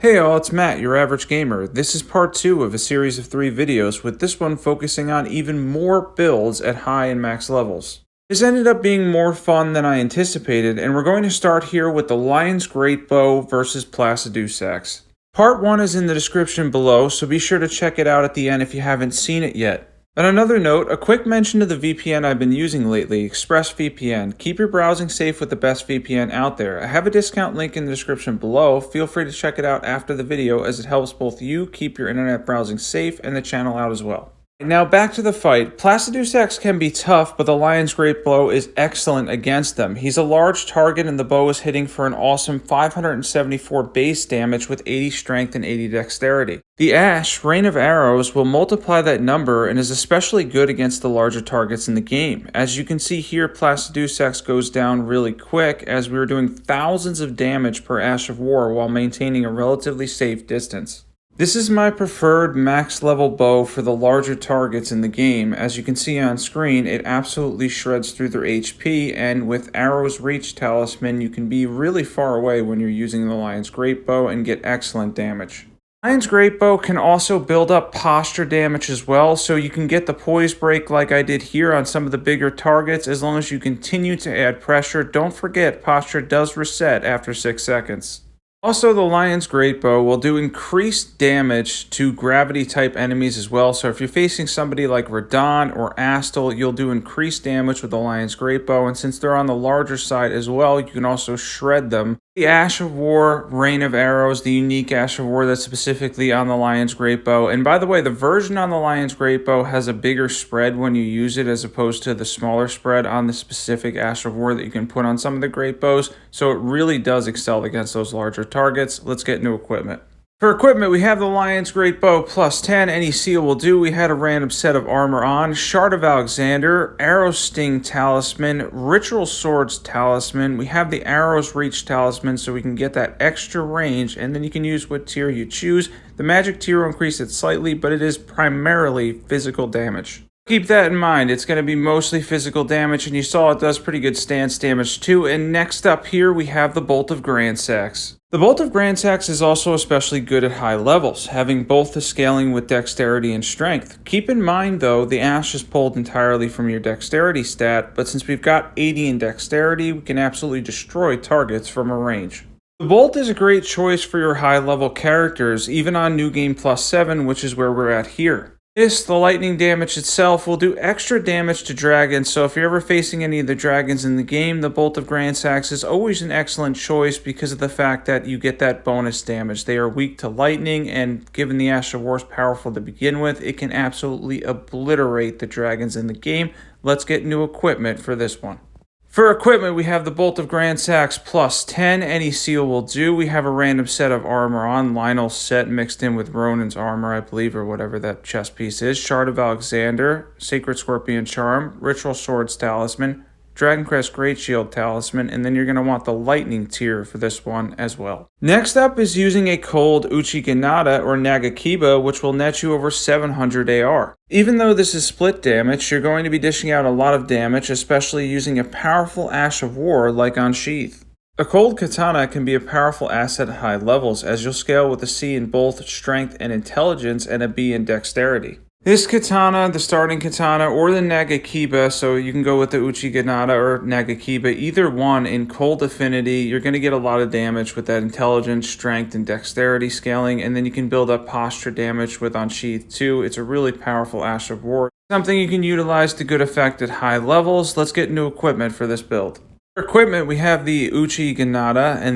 Hey all, it's Matt, your average gamer. This is part 2 of a series of 3 videos, with this one focusing on even more builds at high and max levels. This ended up being more fun than I anticipated, and we're going to start here with the Lion's Greatbow versus Placidusax. Part 1 is in the description below, so be sure to check it out at the end if you haven't seen it yet. On another note, a quick mention to the VPN I've been using lately, ExpressVPN. Keep your browsing safe with the best VPN out there. I have a discount link in the description below. Feel free to check it out after the video, as it helps both you keep your internet browsing safe and the channel out as well. Now back to the fight. Placidusax can be tough, but the Lion's Greatbow is excellent against them. He's a large target and the bow is hitting for an awesome 574 base damage with 80 strength and 80 dexterity. The Ash, Rain of Arrows, will multiply that number and is especially good against the larger targets in the game. As you can see here, Placidusax goes down really quick as we were doing thousands of damage per Ash of War while maintaining a relatively safe distance. This is my preferred max level bow for the larger targets in the game. As you can see on screen, it absolutely shreds through their HP, and with Arrow's Reach Talisman, you can be really far away when you're using the Lion's Greatbow and get excellent damage. Lion's Greatbow can also build up posture damage as well, so you can get the poise break like I did here on some of the bigger targets as long as you continue to add pressure. Don't forget, posture does reset after 6 seconds. Also, the Lion's Greatbow will do increased damage to gravity-type enemies as well, so if you're facing somebody like Radon or Astel, you'll do increased damage with the Lion's Greatbow, and since they're on the larger side as well, you can also shred them. The Ash of War, Rain of Arrows, the unique Ash of War that's specifically on the Lion's Greatbow. And by the way, the version on the Lion's Greatbow has a bigger spread when you use it as opposed to the smaller spread on the specific Ash of War that you can put on some of the Greatbows. So it really does excel against those larger targets. Let's get into equipment. For equipment, we have the Lion's Greatbow plus 10, any seal will do. We had a random set of armor on, Shard of Alexander, Arrow Sting Talisman, Ritual Swords Talisman. We have the Arrow's Reach Talisman so we can get that extra range, and then you can use what tier you choose. The magic tier will increase it slightly, but it is primarily physical damage. Keep that in mind, it's going to be mostly physical damage, and you saw it does pretty good stance damage too. And next up here, we have the Bolt of Grandsax. The Bolt of Grandsax is also especially good at high levels, having both the scaling with dexterity and strength. Keep in mind though, the Ash is pulled entirely from your dexterity stat, but since we've got 80 in dexterity, we can absolutely destroy targets from a range. The Bolt is a great choice for your high level characters, even on New Game Plus 7, which is where we're at here. The lightning damage itself, will do extra damage to dragons, so if you're ever facing any of the dragons in the game, the Bolt of Grandsax is always an excellent choice because of the fact that you get that bonus damage. They are weak to lightning, and given the Ash of War is powerful to begin with, it can absolutely obliterate the dragons in the game. Let's get new equipment for this one. For equipment, we have the Bolt of Grandsax plus 10, any seal will do. We have a random set of armor on, Lionel's set mixed in with Ronin's armor, I believe, or whatever that chest piece is. Shard of Alexander, Sacred Scorpion Charm, Ritual Swords Talisman, Dragon Crest Great Shield Talisman, and then you're going to want the lightning tier for this one as well. Next up is using a cold Uchi or Nagakiba, which will net you over 700 AR. Even though this is split damage, you're going to be dishing out a lot of damage, especially using a powerful Ash of War like on Sheath. A cold katana can be a powerful asset at high levels, as you'll scale with a C in both strength and intelligence and a B in dexterity. This katana, the starting katana, or the Nagakiba, so you can go with the Uchi or Nagakiba, either one in cold affinity, you're going to get a lot of damage with that intelligence, strength, and dexterity scaling, and then you can build up posture damage with Unsheath too. It's a really powerful Ash of War, something you can utilize to good effect at high levels. Let's get new equipment for this build. For equipment, we have the Uchi and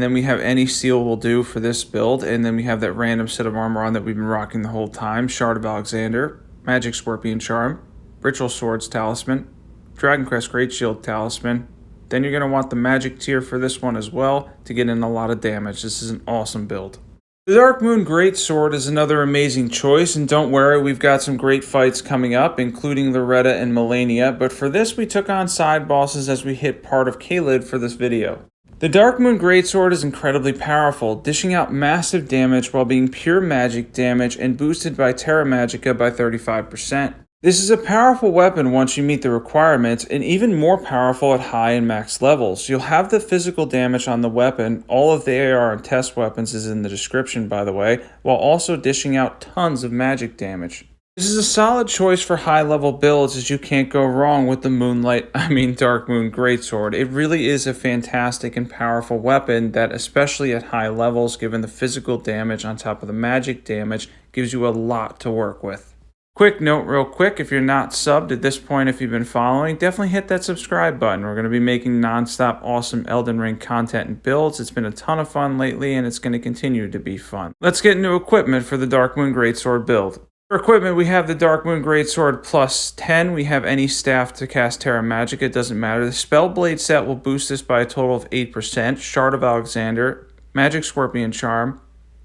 then we have any seal will do for this build, and then we have that random set of armor on that we've been rocking the whole time, Shard of Alexander, Magic Scorpion Charm, Ritual Swords Talisman, Dragon Crest Great Shield Talisman. Then you're going to want the magic tier for this one as well to get in a lot of damage. This is an awesome build. The Darkmoon Greatsword is another amazing choice, and don't worry, we've got some great fights coming up, including Loretta and Malenia, but for this we took on side bosses as we hit part of Caelid for this video. The Darkmoon Greatsword is incredibly powerful, dishing out massive damage while being pure magic damage and boosted by Terra Magica by 35%. This is a powerful weapon once you meet the requirements, and even more powerful at high and max levels. You'll have the physical damage on the weapon, all of the AR and test weapons is in the description by the way, while also dishing out tons of magic damage. This is a solid choice for high level builds as you can't go wrong with the Darkmoon Greatsword. It really is a fantastic and powerful weapon that, especially at high levels, given the physical damage on top of the magic damage, gives you a lot to work with. Quick note real quick, if you're not subbed at this point, if you've been following, definitely hit that subscribe button. We're going to be making non-stop awesome Elden Ring content and builds. It's been a ton of fun lately and it's going to continue to be fun. Let's get into equipment for the Darkmoon Greatsword build. For equipment, we have the Darkmoon Greatsword plus 10. We have any staff to cast Terra Magica, it doesn't matter. The Spellblade set will boost this by a total of 8%. Shard of Alexander, Magic Scorpion Charm,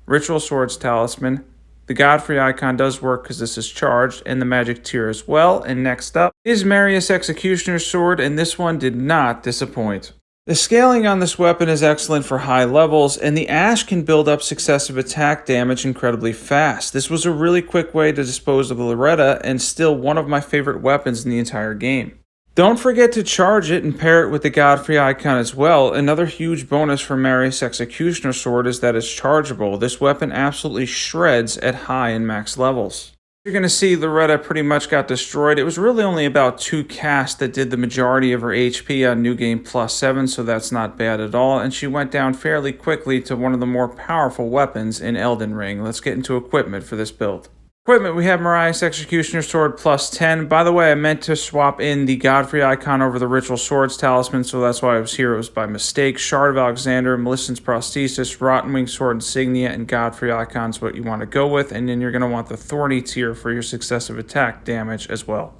Ritual Swords Talisman. The Godfrey icon does work because this is charged, and the magic tier as well. And next up is Marais Executioner's Sword, and this one did not disappoint. The scaling on this weapon is excellent for high levels, and the Ash can build up successive attack damage incredibly fast. This was a really quick way to dispose of Loretta, and still one of my favorite weapons in the entire game. Don't forget to charge it and pair it with the Godfrey icon as well. Another huge bonus for Marais Executioner Sword is that it's chargeable. This weapon absolutely shreds at high and max levels. You're going to see Loretta pretty much got destroyed. It was really only about 2 casts that did the majority of her HP on New Game Plus 7, so that's not bad at all. And she went down fairly quickly to one of the more powerful weapons in Elden Ring. Let's get into equipment for this build. Equipment, we have Marais Executioner Sword plus 10. By the way, I meant to swap in the Godfrey icon over the Ritual Swords Talisman, so that's why I was here. It was by mistake. Shard of Alexander, Millicent's Prosthesis, Rottenwing Sword Insignia, and Godfrey icons what you want to go with, and then you're going to want the Thorny tier for your successive attack damage as well.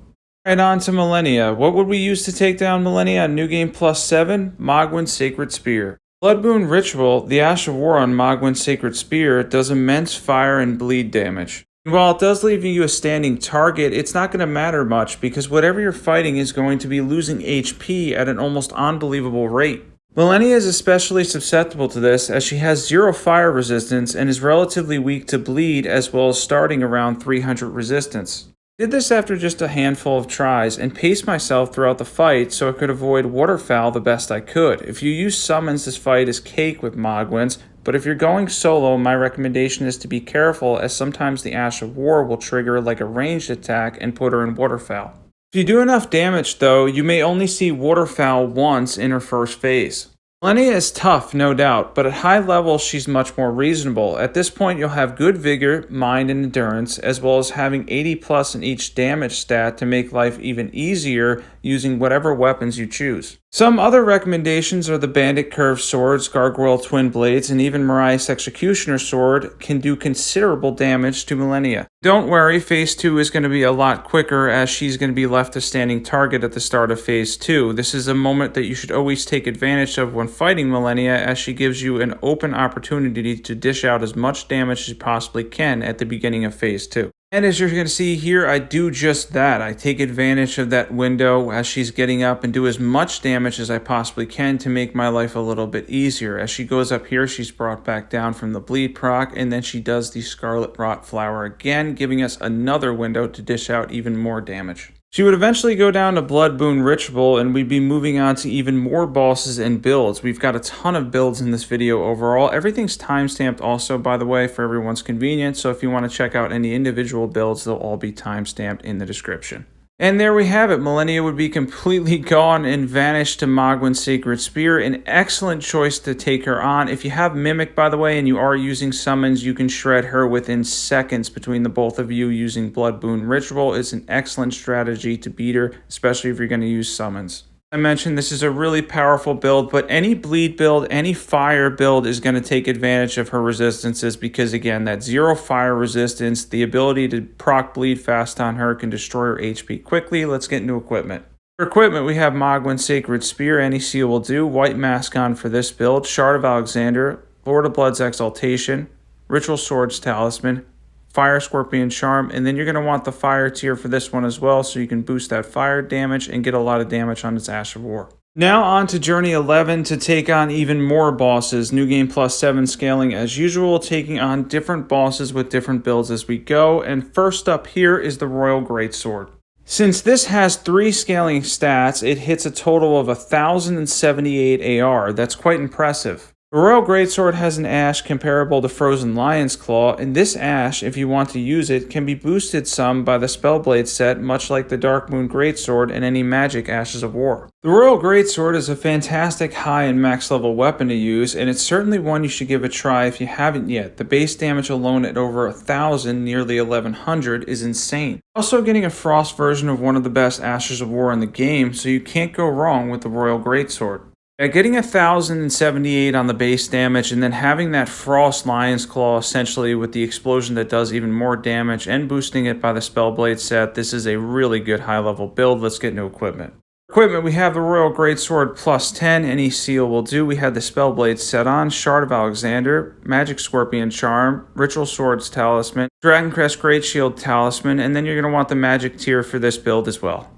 Right on to Malenia. What would we use to take down Malenia on New Game Plus 7? Mogh's Sacred Spear. Bloodmoon Ritual, the Ash of War on Mogh's Sacred Spear, does immense fire and bleed damage. While it does leave you a standing target, it's not going to matter much because whatever you're fighting is going to be losing HP at an almost unbelievable rate. Malenia is especially susceptible to this as she has 0 fire resistance and is relatively weak to bleed as well as starting around 300 resistance. I did this after just a handful of tries and paced myself throughout the fight so I could avoid waterfowl the best I could. If you use summons, this fight is cake with Mogh's. But if you're going solo, my recommendation is to be careful as sometimes the Ash of War will trigger like a ranged attack and put her in waterfowl. If you do enough damage though, you may only see waterfowl once in her first phase. Malenia is tough, no doubt, but at high levels she's much more reasonable. At this point you'll have good vigor, mind, and endurance, as well as having 80 plus in each damage stat to make life even easier using whatever weapons you choose. Some other recommendations are the Bandit Curved Swords, Gargoyle Twin Blades, and even Marais Executioner Sword can do considerable damage to Malenia. Don't worry, Phase 2 is going to be a lot quicker as she's going to be left a standing target at the start of Phase 2. This is a moment that you should always take advantage of when fighting Malenia as she gives you an open opportunity to dish out as much damage as you possibly can at the beginning of Phase 2. And as you're going to see here, I do just that. I take advantage of that window as she's getting up and do as much damage as I possibly can to make my life a little bit easier. As she goes up here, she's brought back down from the bleed proc, and then she does the Scarlet Rot Flower again, giving us another window to dish out even more damage. She would eventually go down to Bloodmoon Ritual, and we'd be moving on to even more bosses and builds. We've got a ton of builds in this video overall. Everything's timestamped also, by the way, for everyone's convenience, so if you want to check out any individual builds, they'll all be timestamped in the description. And there we have it. Malenia would be completely gone and vanished to Mogh's Sacred Spear. An excellent choice to take her on. If you have Mimic, by the way, and you are using summons, you can shred her within seconds between the both of you using Bloodmoon Ritual. It's an excellent strategy to beat her, especially if you're going to use summons. I mentioned this is a really powerful build, but any bleed build, any fire build is going to take advantage of her resistances because, again, that 0 fire resistance, the ability to proc bleed fast on her can destroy her HP quickly. Let's get into equipment. For equipment, we have Mogh's Sacred Spear, any seal will do, White Mask on for this build, Shard of Alexander, Lord of Blood's Exaltation, Ritual Swords Talisman, Fire Scorpion Charm, and then you're going to want the fire tier for this one as well so you can boost that fire damage and get a lot of damage on its Ash of War. Now on to Journey 11 to take on even more bosses. New Game Plus 7 scaling as usual, taking on different bosses with different builds as we go, and first up here is the Royal Greatsword. Since this has 3 scaling stats, it hits a total of 1078 AR. That's quite impressive. The Royal Greatsword has an Ash comparable to Frozen Lion's Claw, and this Ash, if you want to use it, can be boosted some by the Spellblade set, much like the Darkmoon Greatsword and any magic Ashes of War. The Royal Greatsword is a fantastic high and max level weapon to use, and it's certainly one you should give a try if you haven't yet. The base damage alone at over 1,000, nearly 1,100, is insane. Also getting a Frost version of one of the best Ashes of War in the game, so you can't go wrong with the Royal Greatsword. Getting 1,078 on the base damage and then having that Frost Lion's Claw essentially with the explosion that does even more damage and boosting it by the Spellblade set, this is a really good high level build. Let's get into equipment. Equipment, we have the Royal Greatsword plus 10, any seal will do. We have the Spellblade set on, Shard of Alexander, Magic Scorpion Charm, Ritual Swords Talisman, Dragoncrest Great Shield Talisman, and then you're going to want the Magic tier for this build as well.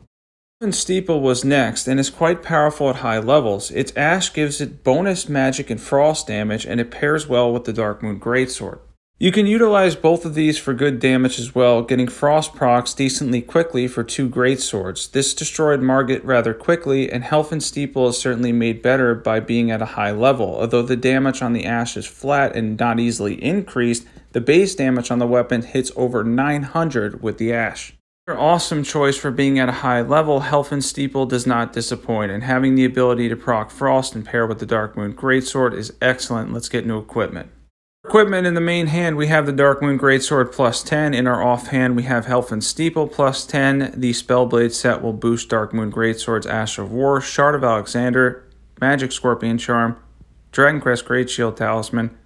Steeple was next and is quite powerful at high levels. Its Ash gives it bonus magic and frost damage, and it pairs well with the Darkmoon Greatsword. You can utilize both of these for good damage as well, getting frost procs decently quickly for 2 greatswords. This destroyed Margit rather quickly, and Helphen Steeple is certainly made better by being at a high level. Although the damage on the Ash is flat and not easily increased, the base damage on the weapon hits over 900 with the Ash. Another awesome choice for being at a high level, Helphen Steeple does not disappoint, and having the ability to proc Frost and pair with the Darkmoon Greatsword is excellent. Let's get into equipment. Equipment, in the main hand, we have the Darkmoon Greatsword plus 10. In our offhand, we have Helphen Steeple plus 10. The Spellblade set will boost Darkmoon Greatsword's Ash of War, Shard of Alexander, Magic Scorpion Charm, Dragoncrest Great Shield Talisman,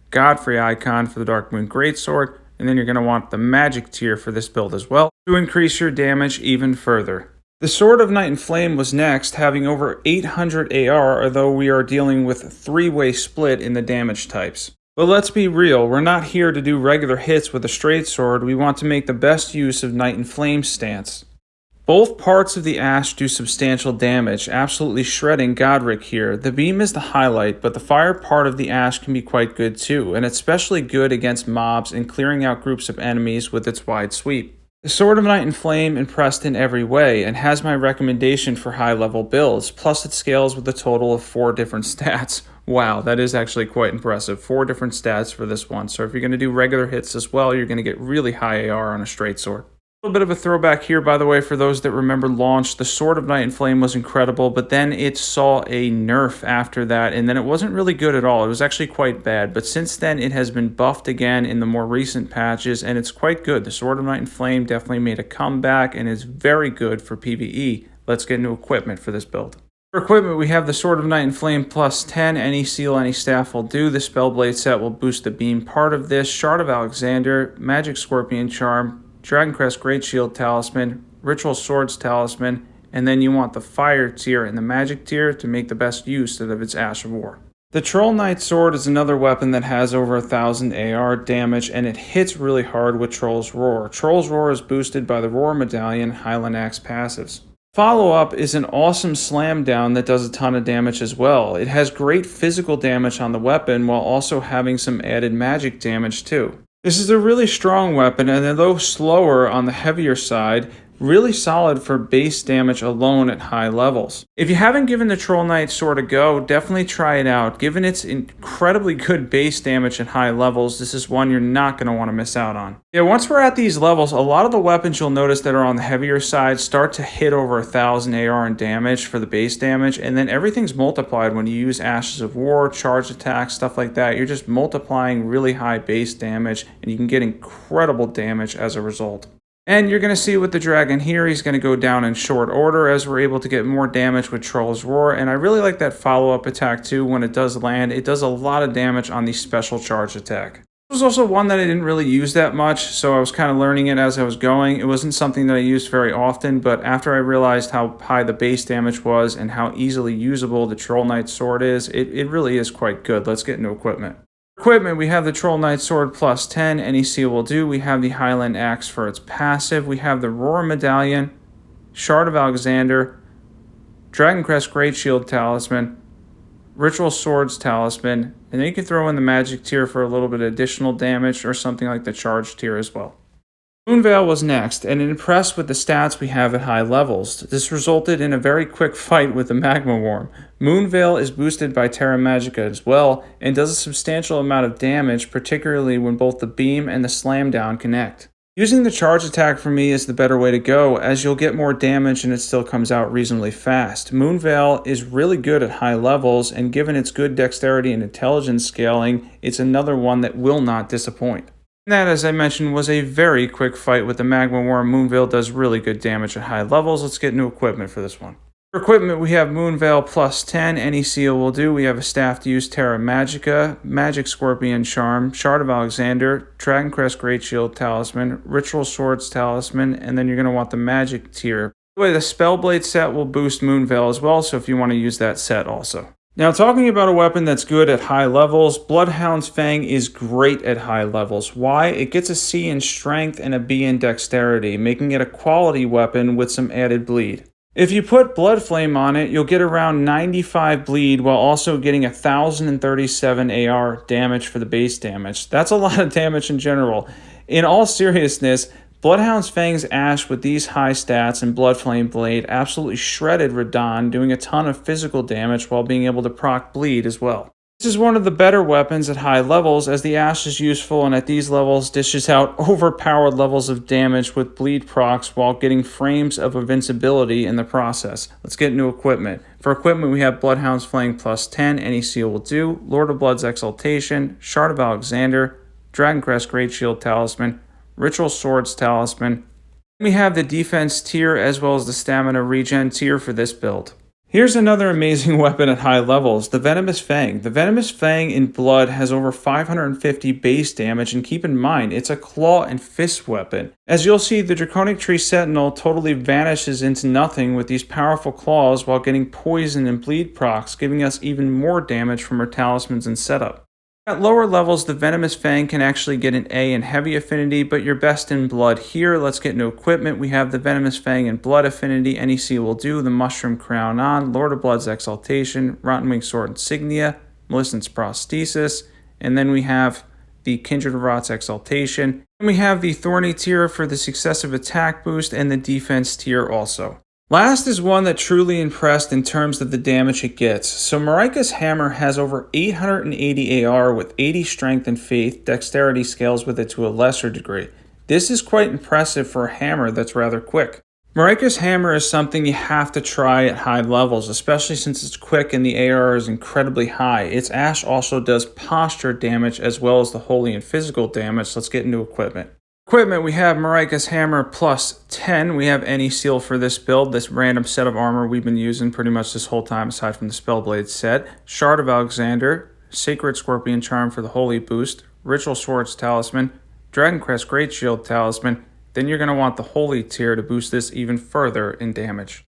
Godfrey Icon for the Darkmoon Greatsword, and then you're going to want the Magic tier for this build as well to increase your damage even further. The Sword of Night and Flame was next, having over 800 AR, although we are dealing with a 3-way split in the damage types. But let's be real, we're not here to do regular hits with a straight sword, we want to make the best use of Night and Flame's stance. Both parts of the Ash do substantial damage, absolutely shredding Godric here. The beam is the highlight, but the fire part of the Ash can be quite good too, and especially good against mobs and clearing out groups of enemies with its wide sweep. The Sword of Night and Flame impressed in every way, and has my recommendation for high-level builds, plus it scales with a total of 4 different stats. Wow, that is actually quite impressive. 4 different stats for this one, so if you're going to do regular hits as well, you're going to get really high AR on a straight sword. A little bit of a throwback here, by the way, for those that remember launch. The Sword of Night and Flame was incredible, but then it saw a nerf after that, and then it wasn't really good at all. It was actually quite bad, but since then it has been buffed again in the more recent patches, and it's quite good. The Sword of Night and Flame definitely made a comeback and is very good for PvE. Let's get into equipment for this build. For equipment, we have the Sword of Night and Flame plus 10. Any seal, any staff will do. The Spellblade set will boost the beam part of this. Shard of Alexander, Magic Scorpion Charm, Dragoncrest Great Shield Talisman, Ritual Swords Talisman, and then you want the Fire tier and the Magic tier to make the best use of its Ash of War. The Troll Knight Sword is another weapon that has over 1,000 AR damage, and it hits really hard with Troll's Roar. Troll's Roar is boosted by the Roar Medallion Highland Axe passives. Follow-up is an awesome slam down that does a ton of damage as well. It has great physical damage on the weapon while also having some added magic damage too. This is a really strong weapon, and although slower on the heavier side, really solid for base damage alone at high levels. If you haven't given the Troll Knight Sword a go, definitely try it out. Given its incredibly good base damage at high levels, this is one you're not going to want to miss out on. Yeah, once we're at these levels, a lot of the weapons you'll notice that are on the heavier side start to hit over 1,000 AR in damage for the base damage, and then everything's multiplied when you use Ashes of War, charge attacks, stuff like that. You're just multiplying really high base damage, and you can get incredible damage as a result. And you're going to see with the dragon here, he's going to go down in short order as we're able to get more damage with Troll's Roar. And I really like that follow-up attack too. When it does land, it does a lot of damage on the special charge attack. This was also one that I didn't really use that much, so I was kind of learning it as I was going. It wasn't something that I used very often, but after I realized how high the base damage was and how easily usable the Troll Knight Sword is, it really is quite good. Let's get into equipment. Equipment, we have the Troll Knight Sword plus 10, any seal will do. We have the Highland Axe for its passive. We have the Roar Medallion, Shard of Alexander, Dragoncrest Great Shield Talisman, Ritual Swords Talisman, and then you can throw in the Magic tier for a little bit of additional damage or something like the Charge tier as well. Moonveil was next, and impressed with the stats we have at high levels. This resulted in a very quick fight with the Magma Worm. Moonveil is boosted by Terra Magica as well, and does a substantial amount of damage, particularly when both the beam and the slam down connect. Using the charge attack for me is the better way to go, as you'll get more damage and it still comes out reasonably fast. Moonveil is really good at high levels, and given its good dexterity and intelligence scaling, it's another one that will not disappoint. And that, as I mentioned, was a very quick fight with the Magma Worm. Moonveil does really good damage at high levels. Let's get new equipment for this one. For equipment, we have Moonveil plus 10, any seal will do. We have a staff to use Terra Magica, Magic Scorpion Charm, Shard of Alexander, Dragon Crest Great Shield Talisman, Ritual Swords Talisman, and then you're going to want the Magic tier. By the way, the Spellblade set will boost Moonveil as well, so if you want to use that set also. Now, talking about a weapon that's good at high levels, Bloodhound's Fang is great at high levels. Why? It gets a C in strength and a B in dexterity, making it a quality weapon with some added bleed. If you put Blood Flame on it, you'll get around 95 bleed while also getting 1037 AR damage for the base damage. That's a lot of damage in general. In all seriousness, Bloodhound's Fang's Ash with these high stats and Blood Flame Blade absolutely shredded Radahn, doing a ton of physical damage while being able to proc bleed as well. This is one of the better weapons at high levels, as the Ash is useful and at these levels dishes out overpowered levels of damage with bleed procs while getting frames of invincibility in the process. Let's get new equipment. For equipment, we have Bloodhound's Fang plus 10, any seal will do, Lord of Blood's Exaltation, Shard of Alexander, Dragon Crest Great Shield Talisman, Ritual Swords Talisman. We have the defense tier as well as the stamina regen tier for this build. Here's another amazing weapon at high levels, the Venomous Fang. The Venomous Fang in Blood has over 550 base damage, and keep in mind, it's a claw and fist weapon. As you'll see, the Draconic Tree Sentinel totally vanishes into nothing with these powerful claws while getting poison and bleed procs, giving us even more damage from her talismans and setup. At lower levels, the Venomous Fang can actually get an A in Heavy Affinity, but you're best in Blood here. Let's get into equipment. We have the Venomous Fang in Blood Affinity, NEC will do, the Mushroom Crown on, Lord of Blood's Exaltation, Rotten Wing Sword Insignia, Millicent's Prosthesis, and then we have the Kindred of Rot's Exaltation. And we have the Thorny tier for the successive attack boost and the defense tier also. Last is one that truly impressed in terms of the damage it gets. So Marika's hammer has over 880 AR with 80 strength and faith. Dexterity scales with it to a lesser degree. This is quite impressive for a hammer that's rather quick. Marika's hammer is something you have to try at high levels, especially since it's quick and the AR is incredibly high. Its Ash also does posture damage as well as the holy and physical damage. Let's get into equipment. Equipment, we have Marika's Hammer plus 10. We have any seal for this build, this random set of armor we've been using pretty much this whole time aside from the Spellblade set. Shard of Alexander, Sacred Scorpion Charm for the Holy Boost, Ritual Swords Talisman, Dragon Crest Great Shield Talisman. Then you're going to want the Holy tier to boost this even further in damage.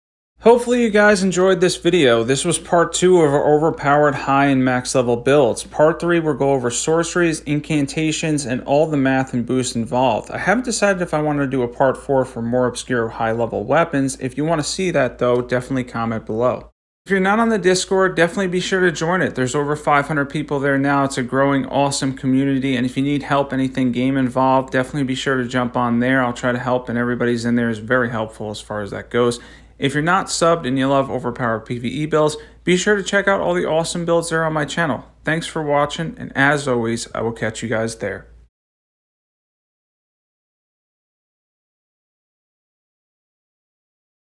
Hopefully you guys enjoyed this video. This was part 2 of our overpowered high and max level builds. Part 3 we'll go over sorceries, incantations, and all the math and boost involved. I haven't decided if I want to do a part 4 for more obscure high level weapons. If you want to see that though, definitely comment below. If you're not on the Discord, definitely be sure to join it. There's over 500 people there now. It's a growing, awesome community, and if you need help, anything game involved, definitely be sure to jump on there. I'll try to help, and everybody's in there is very helpful as far as that goes. If you're not subbed and you love overpowered PvE builds, be sure to check out all the awesome builds there on my channel. Thanks for watching, and as always, I will catch you guys there.